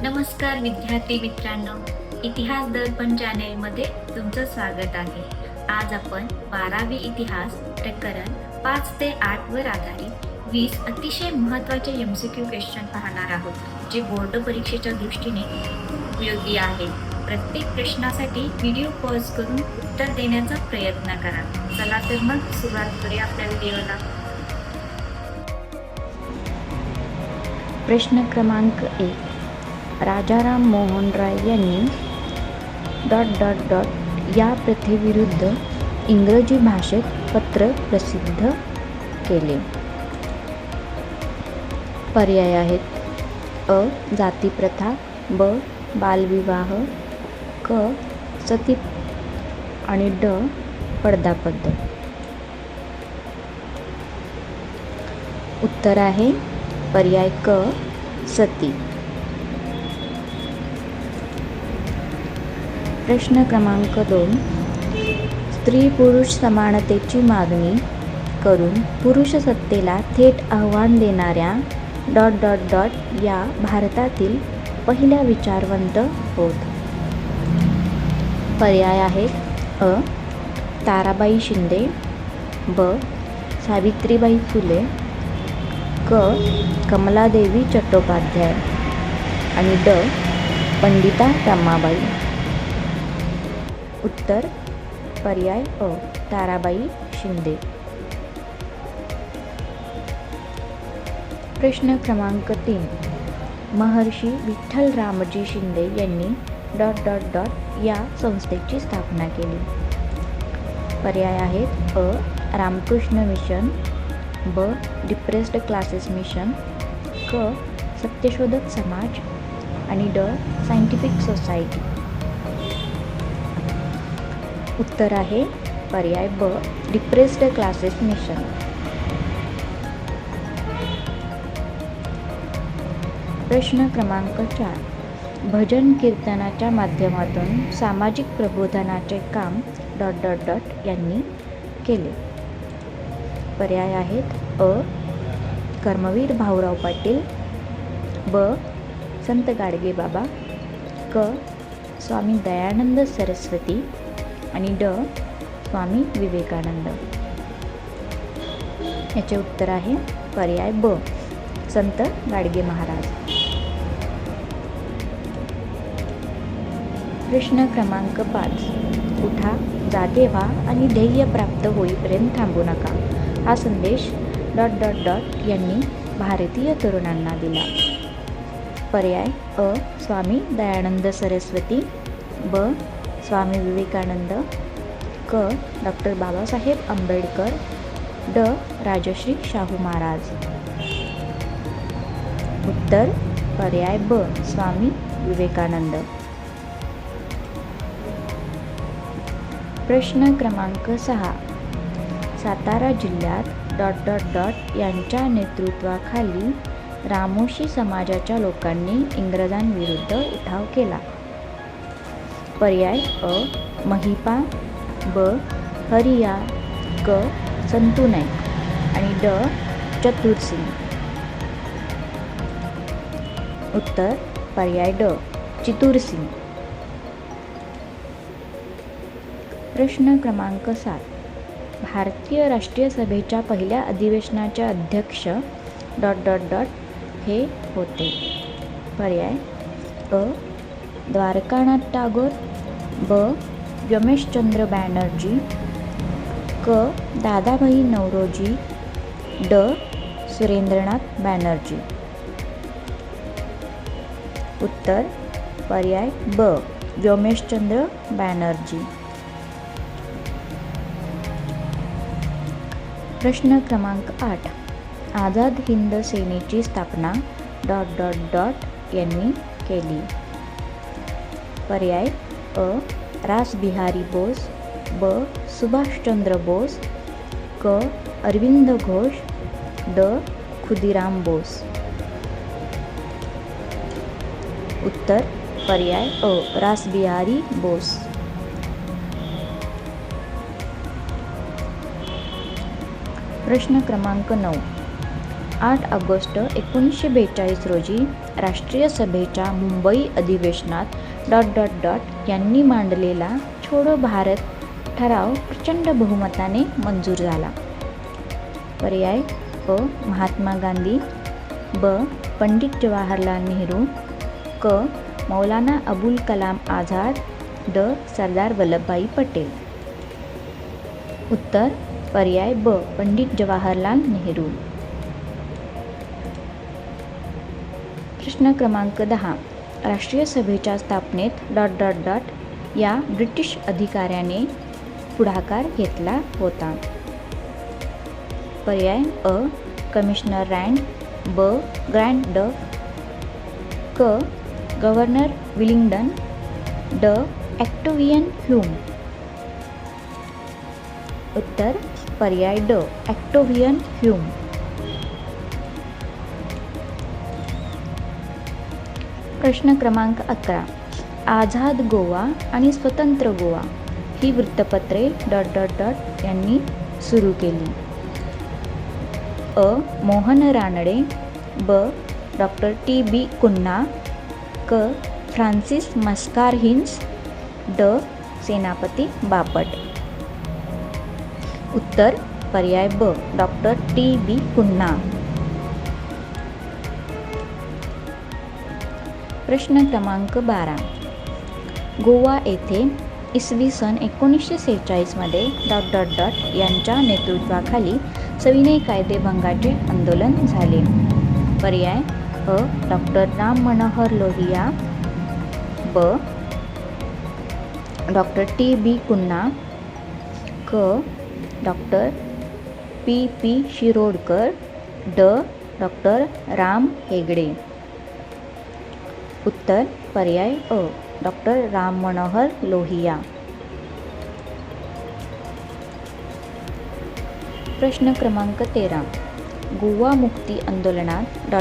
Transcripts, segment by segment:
नमस्कार विद्यार्थी मित्रांनो, इतिहास दर्पण चॅनेलमध्ये तुमचं स्वागत आहे. आज आपण 12वी इतिहास प्रकरण 5 ते 8 वर आधारित 20 अतिशय महत्त्वाचे MCQ क्वेश्चन पाहणार आहोत, जे बोर्ड परीक्षेच्या दृष्टीने उपयोगी आहेत. प्रत्येक प्रश्नासाठी व्हिडिओ पॉज करून उत्तर देण्याचा प्रयत्न करा. चला तर मग सुरुवात करूया आपल्या व्हिडिओला. प्रश्न क्रमांक 1. राजाराम मोहन राय यांनी या प्रथेविरुद्ध इंग्रजी भाषेत पत्र प्रसिद्ध केले. पर्याय आहेत: अ. जातीप्रथा, ब. बालविवाह, क. सती आणि ड. पडदा पद्धत. उत्तर आहे पर्याय क. सती. प्रश्न क्रमांक 2. स्त्री पुरुष समानतेची मागणी करून पुरुष सत्तेला थेट आव्हान देणाऱ्या या भारतातील पहिल्या विचारवंत होत. पर्याय आहेत: अ. ताराबाई शिंदे, ब. सावित्रीबाई फुले, क. कमलादेवी चट्टोपाध्याय आणि ड. पंडिता रमाबाई. उत्तर पर्याय अ. ताराबाई शिंदे. प्रश्न क्रमांक 3. महर्षी विठ्ठल रामजी शिंदे यांनी या संस्थेची स्थापना केली. पर्याय आहेत: अ. रामकृष्ण मिशन, ब. डिप्रेस्ड क्लासेस मिशन, क. सत्यशोधक समाज आणि ड. Scientific society. उत्तर आहे पर्याय ब. Depressed classes mission. प्रश्न क्रमांक 4. भजन कीर्तनाच्या माध्यमातून सामाजिक प्रबोधनाचे काम यांनी केले. पर्याय आहेत: अ. कर्मवीर भाऊराव पाटील, ब. संत गाडगेबाबा, क. स्वामी दयानंद सरस्वती आणि ड. स्वामी विवेकानंद. याचे उत्तर आहे पर्याय ब. संत गाडगे महाराज. प्रश्न क्रमांक 5. उठा, जागे व्हा आणि ध्येय प्राप्त होईपर्यंत थांबू नका, हा संदेश यांनी भारतीय तरुणांना दिला. पर्याय: अ. स्वामी दयानंद सरस्वती, ब. स्वामी विवेकानंद, क. डॉ. बाबासाहेब आंबेडकर, ड. राजश्री शाहू महाराज. उत्तर पर्याय ब. स्वामी विवेकानंद. प्रश्न क्रमांक 6. सातारा जिल्ह्यात यांच्या नेतृत्वाखाली रामोशी समाजाच्या लोकांनी इंग्रजांविरुद्ध उठाव केला. पर्याय: अ. महिपा, ब. हरिया, क. संतू नाईक आणि ड. चतुरसिंग. उत्तर पर्याय ड. चतुरसिंग. प्रश्न क्रमांक 7. भारतीय राष्ट्रीय सभेच्या पहिल्या अधिवेशनाचे अध्यक्ष हे होते. पर्याय: अ. द्वारकानाथ टागोर, ब. रमेशचंद्र बॅनर्जी, क. दादाभाई नौरोजी, ड. सुरेंद्रनाथ बॅनर्जी. उत्तर पर्याय ब. रमेशचंद्र बॅनर्जी. प्रश्न क्रमांक 8. आझाद हिंद सेनेची स्थापना यांनी केली. पर्याय: अ. रासबिहारी बोस, ब. सुभाषचंद्र बोस, क. अरविंद घोष, ड. खुदीराम बोस. उत्तर पर्याय अ. रासबिहारी बोस. प्रश्न क्रमांक 9. 8 ऑगस्ट 1942 रोजी राष्ट्रीय सभेच्या मुंबई अधिवेशनात यांनी मांडलेला छोडो भारत ठराव प्रचंड बहुमताने मंजूर झाला. पर्याय अ. महात्मा गांधी, ब. पंडित जवाहरलाल नेहरू, क. मौलाना अबुल कलाम आझाद, ड. सरदार वल्लभभाई पटेल. उत्तर पर्याय ब. पंडित जवाहरलाल नेहरू. प्रश्न क्रमांक 10. राष्ट्रीय सभेच्या स्थापनेत या ब्रिटिश अधिकाऱ्याने पुढाकार घेतला होता. पर्याय अ. कमिशनर रँड, ब. ग्रँड डक, क. गव्हर्नर विलिंग्डन, ड. ऑक्टेव्हियन ह्यूम. उत्तर पर्याय ड. ऑक्टेव्हियन ह्यूम. प्रश्न क्रमांक 11. आझाद गोवा आणि स्वतंत्र गोवा ही वृत्तपत्रे यांनी सुरू केली. अ. मोहन रानडे, ब. Doctor T B. कुन्हा, क. फ्रान्सिस मस्कारहिन्स, ड. सेनापती बापट. उत्तर पर्याय ब. Doctor T B. कुन्हा. प्रश्न क्रमांक 12. गोवा येथे इसवी सन 1946 मध्ये यांच्या नेतृत्वाखाली सविनय कायदेभंगाचे आंदोलन झाले. पर्याय अ. डॉक्टर राम मनोहर लोहिया, ब. Doctor T B. कुन्हा, क. Doctor P. शिरोडकर, ड. डॉक्टर राम हेगडे. उत्तर पर्याय अ. डॉक्टर राम मनोहर लोहिया. प्रश्न क्रमांक 13. गोवा मुक्ती आंदोलनात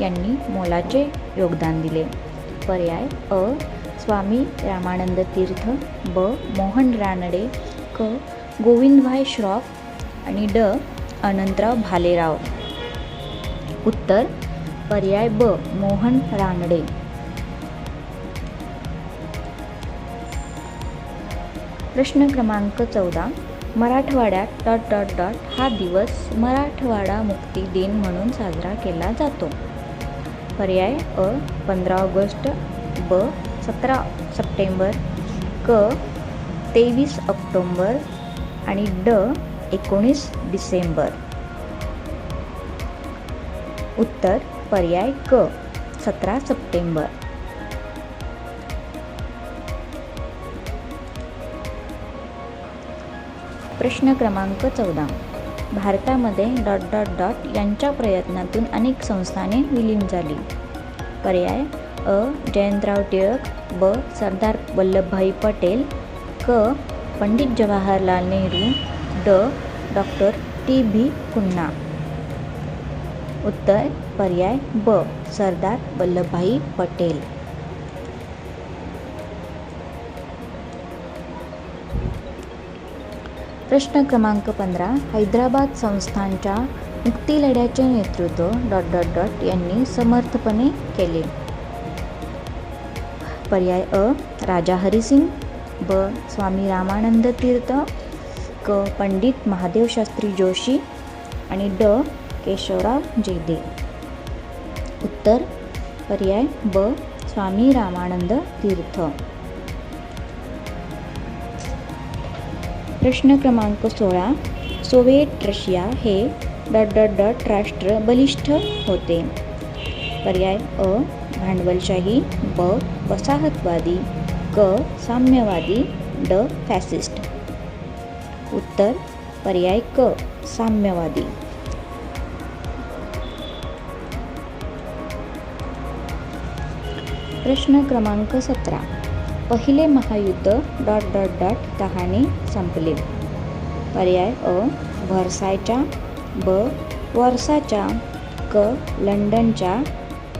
यांनी मोलाचे योगदान दिले. पर्याय अ. स्वामी रामानंद तीर्थ, ब. मोहन रानडे, क. गोविंदभाई श्रॉफ आणि ड. अनंतराव भालेराव. उत्तर पर्याय ब. मोहन रानडे. प्रश्न क्रमांक 14. मराठवाड्यात हा दिवस मराठवाडा मुक्ती दिन म्हणून साजरा केला जातो. पर्याय अ. 15 ऑगस्ट, ब. 17 सप्टेंबर, क. 23 ऑक्टोंबर आणि ड. 19 डिसेंबर. उत्तर पर्याय क. 17 सप्टेंबर. प्रश्न क्रमांक 14. भारतामध्ये यांच्या प्रयत्नातून अनेक संस्थाने विलीन झाली. पर्याय अ. जयंतराव टिळक, ब. सरदार वल्लभभाई पटेल, क. पंडित जवाहरलाल नेहरू, ड. Doctor T B. कुन्हा. उत्तर पर्याय ब. सरदार वल्लभभाई पटेल. प्रश्न क्रमांक 15. हैदराबाद संस्थानच्या मुक्तीलढ्याचे नेतृत्व यांनी समर्थपणे केले. पर्याय अ. राजा हरिसिंग, ब. स्वामी रामानंद तीर्थ, क. पंडित महादेव शास्त्री जोशी आणि ड. केशवराव जेधे. उत्तर पर्याय ब. स्वामी रामानंद तीर्थ. प्रश्न क्रमांक 16. सोव्हिएट रशिया हे राष्ट्र बलिष्ठ होते. पर्याय अ. भांडवलशाही, ब. वसाहतवादी, क. साम्यवादी, ड. फॅसिस्ट. उत्तर पर्याय क. साम्यवादी. प्रश्न क्रमांक 17. पहिले महायुद्ध कहाणी संपले. पर्याय अ. व्हर्सायच्या, ब. वर्साच्या, क. लंडनच्या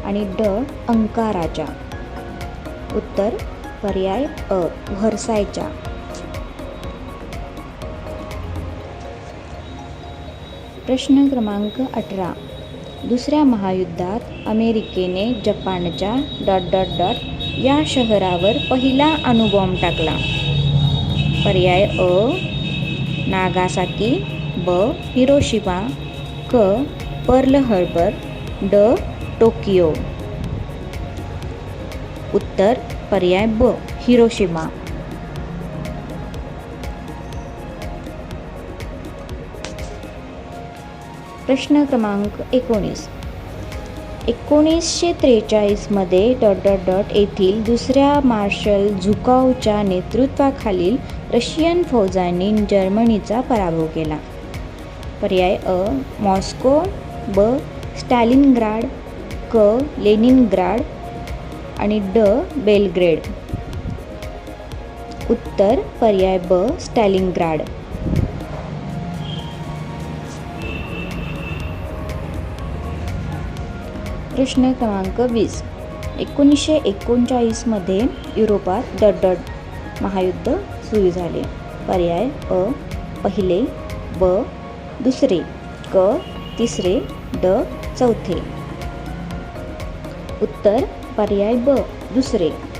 आणि ड. अंकाराच्या. उत्तर पर्याय अ. व्हर्सायच्या. प्रश्न क्रमांक 18. दुसऱ्या महायुद्धात अमेरिकेने जपानच्या या शहरावर पहिला अणुबॉम्ब टाकला? पर्याय अ नागासाकी, ब हिरोशिमा, क पर्ल हार्बर, ड टोकियो. उत्तर पर्याय ब हिरोशिमा. प्रश्न क्रमांक 19. 1943 मध्ये येथील दुसऱ्या मार्शल झुकॉवच्या नेतृत्वाखालील रशियन फौजांनी जर्मनीचा पराभव केला? पर्याय अ मॉस्को, ब स्टॅलिनग्राड, क लेनिनग्राड आणि ड बेलग्रेड. उत्तर पर्याय ब स्टॅलिनग्राड. प्रश्न क्रमांक 20. 1939 मध्ये युरोपात महायुद्ध सुरू झाले. पर्याय अ पहिले, ब दुसरे, क तिसरे, ड चौथे. उत्तर पर्याय ब दुसरे.